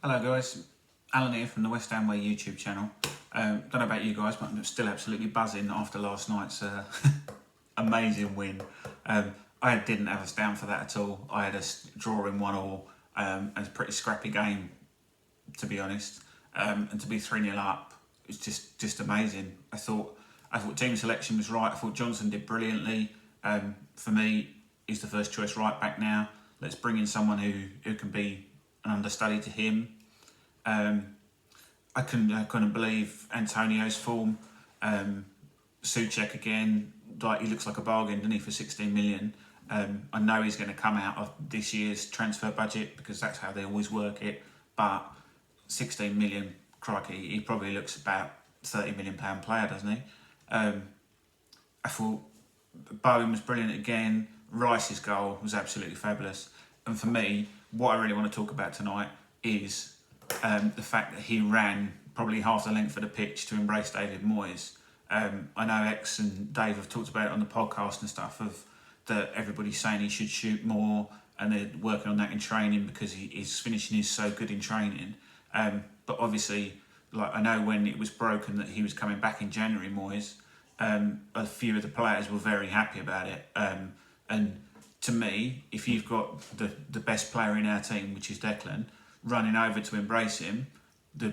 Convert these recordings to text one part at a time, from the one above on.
Hello guys, Alan here from the West Ham Way YouTube channel. Don't know about you guys, but I'm still absolutely buzzing after last night's amazing win. I didn't have us down for that at all. I had us draw in 1-1 and it's a pretty scrappy game, to be honest. And to be 3-0 up, it's just amazing. I thought team selection was right. I thought Johnson did brilliantly. For me, he's the first choice right back now. Let's bring in someone who can be an understudy to him. I couldn't believe Antonio's form. Souček again, like, he looks like a bargain, doesn't he, for 16 million. I know he's going to come out of this year's transfer budget because that's how they always work it. But 16 million, crikey, he probably looks about £30 million player, doesn't he? I thought Bowen was brilliant again. Rice's goal was absolutely fabulous. And for me, what I really want to talk about tonight is the fact that he ran probably half the length of the pitch to embrace David Moyes. I know X and Dave have talked about it on the podcast and stuff, that everybody's saying he should shoot more and they're working on that in training because his finishing is so good in training. But obviously, like, I know when it was broken that he was coming back in January, Moyes, a few of the players were very happy about it. And to me, if you've got the best player in our team, which is Declan, running over to embrace him, the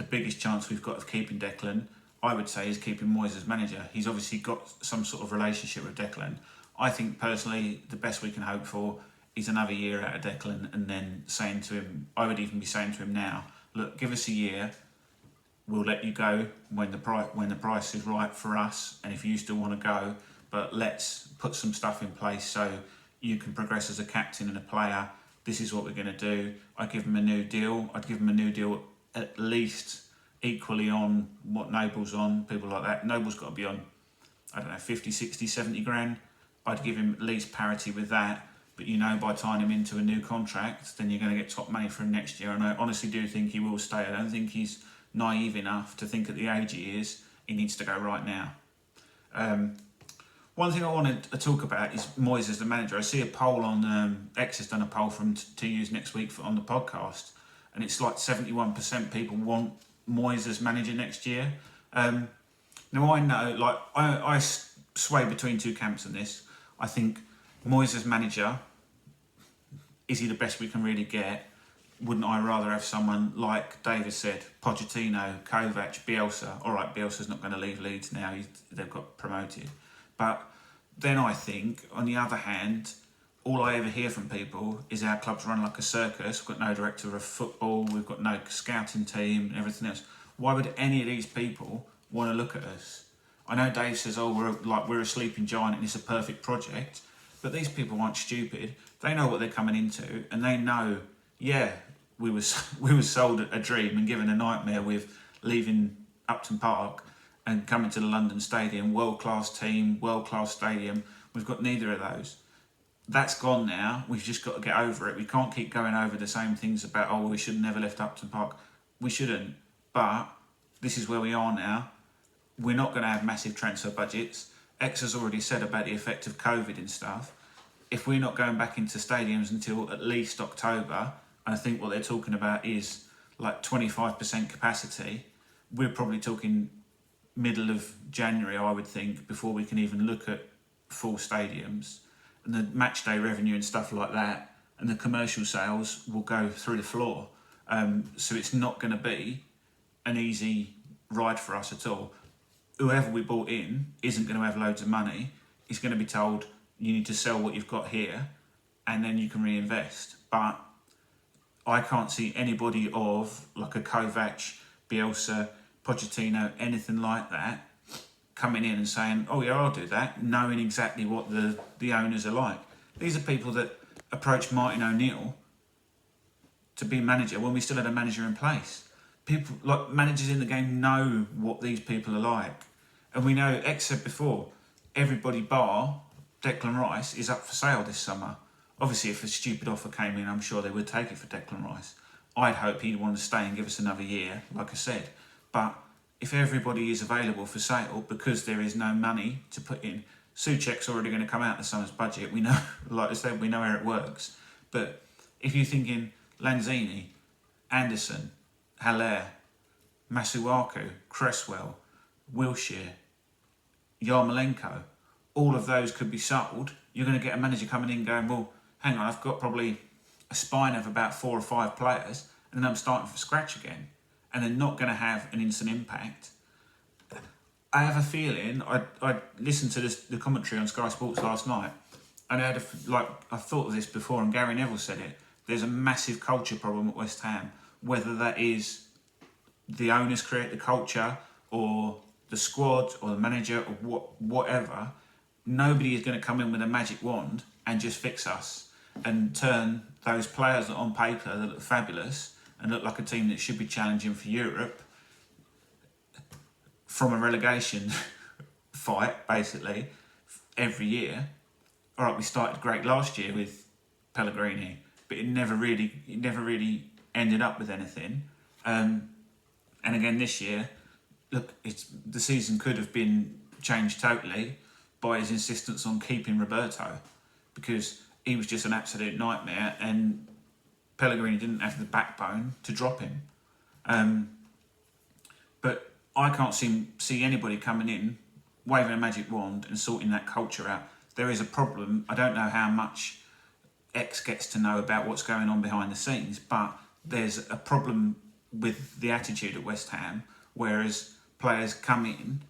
biggest chance we've got of keeping Declan, I would say, is keeping Moyes as manager. He's obviously got some sort of relationship with Declan. I think personally the best we can hope for is another year out of Declan, and then saying to him, I would even be saying to him now, look, give us a year, we'll let you go when the price is right for us, and if you still want to go, but let's put some stuff in place so you can progress as a captain and a player. This is what we're going to do. I'd give him a new deal. I'd give him a new deal at least equally on what Noble's on, people like that. Noble's got to be on, I don't know, 50, 60, 70 grand. I'd give him at least parity with that. But by tying him into a new contract, then you're going to get top money for him next year. And I honestly do think he will stay. I don't think he's naive enough to think at the age he is, he needs to go right now. One thing I wanted to talk about is Moyes as the manager. I see a poll on X has done a poll for him to use next week on the podcast, and it's like 71% people want Moyes as manager next year. Now I know, like, I sway between two camps on this. I think Moyes as manager, is he the best we can really get? Wouldn't I rather have someone like David said, Pochettino, Kovac, Bielsa? All right, Bielsa's not going to leave Leeds now; they've got promoted. But then I think, on the other hand, all I ever hear from people is our club's run like a circus. We've got no director of football, we've got no scouting team, and everything else. Why would any of these people want to look at us? I know Dave says, we're a sleeping giant and it's a perfect project, but these people aren't stupid. They know what they're coming into, and they know, yeah, we were sold a dream and given a nightmare with leaving Upton Park and coming to the London Stadium, world-class team, world-class stadium. We've got neither of those. That's gone now. We've just got to get over it. We can't keep going over the same things about, we should have never left Upton Park. We shouldn't, but this is where we are now. We're not going to have massive transfer budgets. X has already said about the effect of COVID and stuff. If we're not going back into stadiums until at least October, and I think what they're talking about is like 25% capacity, we're probably talking middle of January, I would think, before we can even look at full stadiums. And the match day revenue and stuff like that, and the commercial sales will go through the floor. So it's not going to be an easy ride for us at all. Whoever we bought in isn't going to have loads of money. He's going to be told, you need to sell what you've got here and then you can reinvest. But I can't see anybody of like a Kovac, Bielsa, Pochettino, anything like that, coming in and saying, oh yeah, I'll do that, knowing exactly what the owners are like. These are people that approached Martin O'Neill to be manager when we still had a manager in place. People, like, managers in the game know what these people are like. And we know, X said before, everybody bar Declan Rice is up for sale this summer. Obviously, if a stupid offer came in, I'm sure they would take it for Declan Rice. I'd hope he'd want to stay and give us another year, like I said. But if everybody is available for sale because there is no money to put in, Souček's already going to come out of the summer's budget. We know, like I said, we know how it works. But if you're thinking Lanzini, Anderson, Haller, Masuaku, Cresswell, Wilshere, Yarmolenko, all of those could be sold. You're going to get a manager coming in going, well, hang on, I've got probably a spine of about 4 or 5 players, and then I'm starting from scratch again, and they're not going to have an instant impact. I have a feeling, I listened to the commentary on Sky Sports last night, and I thought of this before, and Gary Neville said it. There's a massive culture problem at West Ham, whether that is the owners create the culture, or the squad, or the manager, or whatever. Nobody is going to come in with a magic wand and just fix us and turn those players that on paper that look fabulous and look like a team that should be challenging for Europe from a relegation fight, basically, every year. All right, we started great last year with Pellegrini, but it never really ended up with anything. And again this year, look, the season could have been changed totally by his insistence on keeping Roberto, because he was just an absolute nightmare, and Pellegrini didn't have the backbone to drop him. But I can't see anybody coming in, waving a magic wand and sorting that culture out. There is a problem. I don't know how much X gets to know about what's going on behind the scenes, but there's a problem with the attitude at West Ham, whereas players come in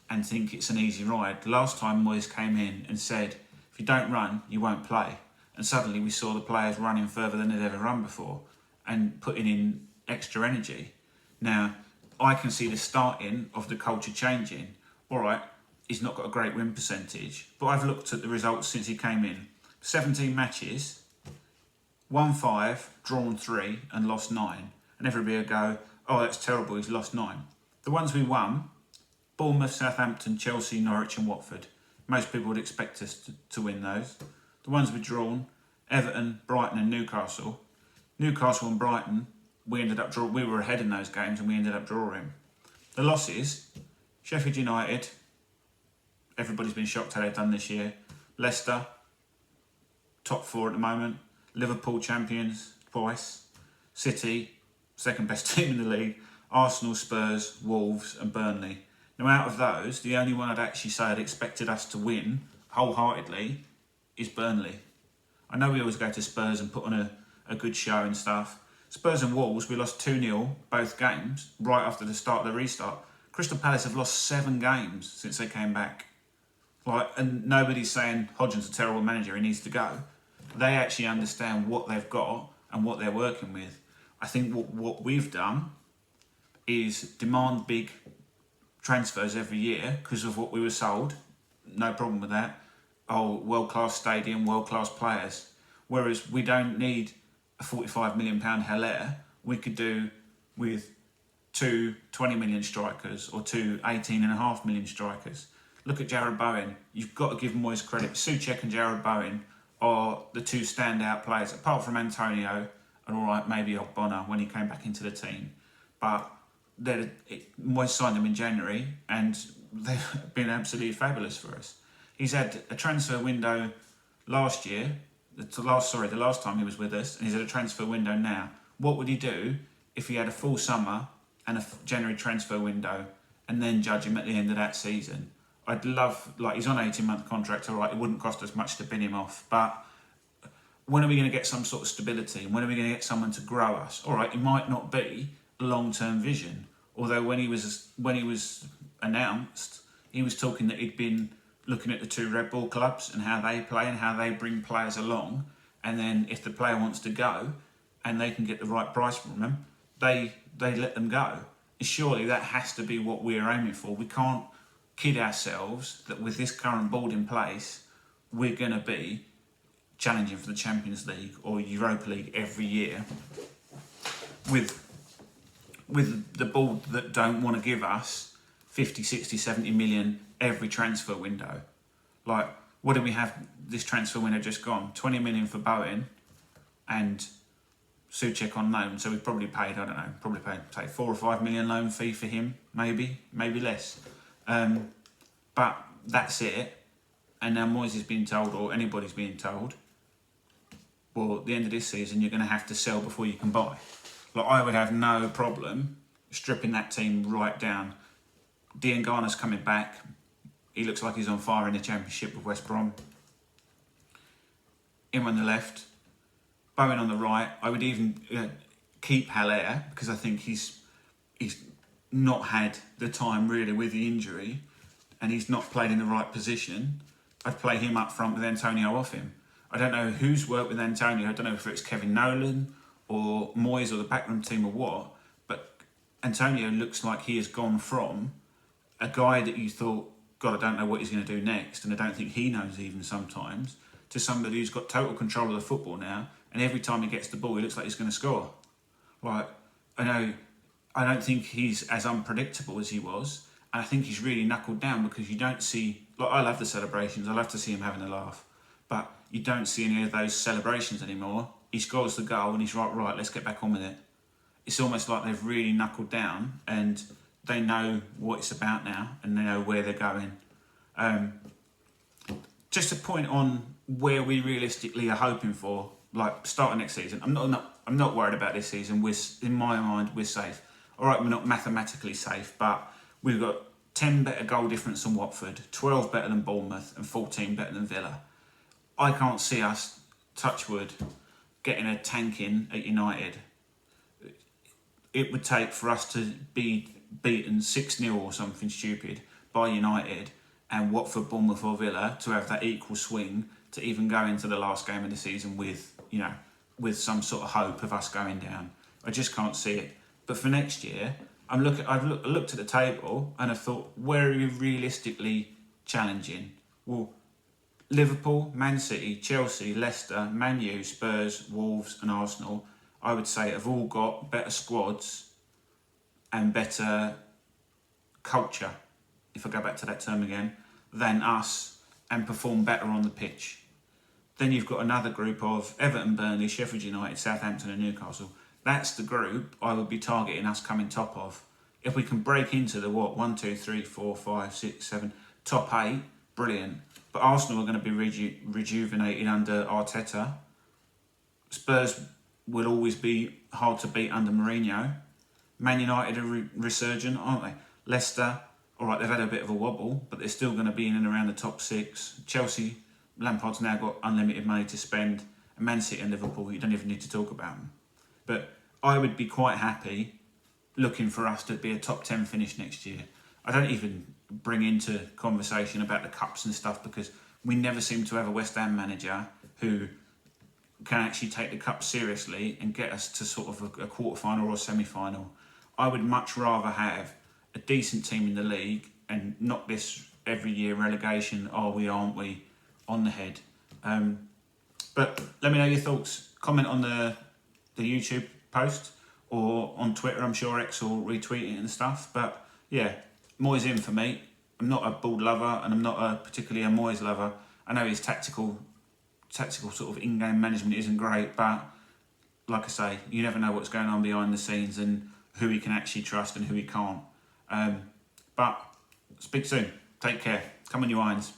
and think it's an easy ride. Last time Moyes came in and said, if you don't run, you won't play. And suddenly we saw the players running further than they'd ever run before and putting in extra energy. Now, I can see the starting of the culture changing. All right, he's not got a great win percentage, but I've looked at the results since he came in. 17 matches, won 5, drawn 3, and lost 9. And everybody would go, oh, that's terrible, he's lost 9. The ones we won, Bournemouth, Southampton, Chelsea, Norwich and Watford. Most people would expect us to win those. The ones we've drawn, Everton, Brighton and Newcastle. Newcastle and Brighton, we were ahead in those games and we ended up drawing. The losses, Sheffield United, everybody's been shocked how they've done this year. Leicester, top 4 at the moment. Liverpool champions twice. City, second best team in the league. Arsenal, Spurs, Wolves and Burnley. Now out of those, the only one I'd actually say I'd expected us to win wholeheartedly is Burnley. I know we always go to Spurs and put on a good show and stuff. Spurs and Wolves, we lost 2-0 both games right after the start of the restart. Crystal Palace have lost 7 games since they came back. And nobody's saying Hodgson's a terrible manager, he needs to go. They actually understand what they've got and what they're working with. I think what we've done is demand big transfers every year because of what we were sold. No problem with that. Oh, world-class stadium, world-class players. Whereas we don't need a £45 million Haller. We could do with 2 20 million strikers or 2 18.5 million strikers. Look at Jarrod Bowen. You've got to give Moyes credit. Souček and Jarrod Bowen are the 2 standout players, apart from Antonio and all right, maybe Ogbonna when he came back into the team. But Moyes signed them in January and they've been absolutely fabulous for us. He's had a transfer window last year, the last time he was with us, and he's had a transfer window now. What would he do if he had a full summer and a January transfer window and then judge him at the end of that season? I'd love, he's on an 18-month contract, all right, it wouldn't cost us much to bin him off, but when are we going to get some sort of stability? When are we going to get someone to grow us? All right, it might not be a long-term vision, although when he was announced, he was talking that he'd been looking at the 2 Red Bull clubs and how they play and how they bring players along, and then if the player wants to go and they can get the right price from them, they let them go. Surely that has to be what we're aiming for. We can't kid ourselves that with this current board in place, we're going to be challenging for the Champions League or Europa League every year with the board that don't want to give us 50, 60, 70 million every transfer window. What do we have this transfer window just gone? 20 million for Bowen and Souček on loan. So we've probably paid, say 4 or 5 million loan fee for him, maybe less. But that's it. And now Moyes is being told, or anybody's being told, well, at the end of this season, you're going to have to sell before you can buy. Like, I would have no problem stripping that team right down. Diangana's coming back. He looks like he's on fire in the Championship with West Brom. Him on the left, Bowen on the right. I would even keep Haller, because I think he's not had the time really with the injury, and he's not played in the right position. I'd play him up front with Antonio off him. I don't know who's worked with Antonio. I don't know if it's Kevin Nolan or Moyes or the backroom team or what, but Antonio looks like he has gone from a guy that you thought, God, I don't know what he's going to do next, and I don't think he knows even sometimes, to somebody who's got total control of the football now, and every time he gets the ball, he looks like he's going to score. Like, I don't think he's as unpredictable as he was, and I think he's really knuckled down, because you don't see, like, I love the celebrations, I love to see him having a laugh, but you don't see any of those celebrations anymore. He scores the goal and he's right, let's get back on with it. It's almost like they've really knuckled down and they know what it's about now and they know where they're going. Just a point on where we realistically are hoping for, like, starting next season. I'm not worried about this season. In my mind, we're safe. All right, we're not mathematically safe, but we've got 10 better goal difference than Watford, 12 better than Bournemouth, and 14 better than Villa. I can't see us, touch wood, getting a tank in at United. It would take for us to be beaten 6-0 or something stupid by United and Watford, Bournemouth or Villa to have that equal swing to even go into the last game of the season with some sort of hope of us going down. I just can't see it. But for next year, I've looked at the table and I thought, where are you realistically challenging? Well, Liverpool, Man City, Chelsea, Leicester, Man U, Spurs, Wolves and Arsenal, I would say, have all got better squads and better culture, if I go back to that term again, than us, and perform better on the pitch. Then you've got another group of Everton, Burnley, Sheffield United, Southampton and Newcastle. That's the group I would be targeting us coming top of. If we can break into the 1, 2, 3, 4, 5, 6, 7, top 8, brilliant. But Arsenal are going to be rejuvenated under Arteta. Spurs will always be hard to beat under Mourinho. Man United are resurgent, aren't they? Leicester, all right, they've had a bit of a wobble, but they're still going to be in and around the top 6. Chelsea, Lampard's now got unlimited money to spend. And Man City and Liverpool, you don't even need to talk about them. But I would be quite happy looking for us to be a top 10 finish next year. I don't even bring into conversation about the cups and stuff, because we never seem to have a West Ham manager who can actually take the cup seriously and get us to sort of a quarter-final or a semi-final. I would much rather have a decent team in the league and not this every year relegation, aren't we, on the head. But let me know your thoughts. Comment on the YouTube post or on Twitter. I'm sure X will retweet it and stuff. But yeah, Moyes in for me. I'm not a ball lover and I'm not particularly a Moyes lover. I know his tactical sort of in-game management isn't great, but like I say, you never know what's going on behind the scenes and who he can actually trust and who he can't. But speak soon. Take care. Come on, you irons.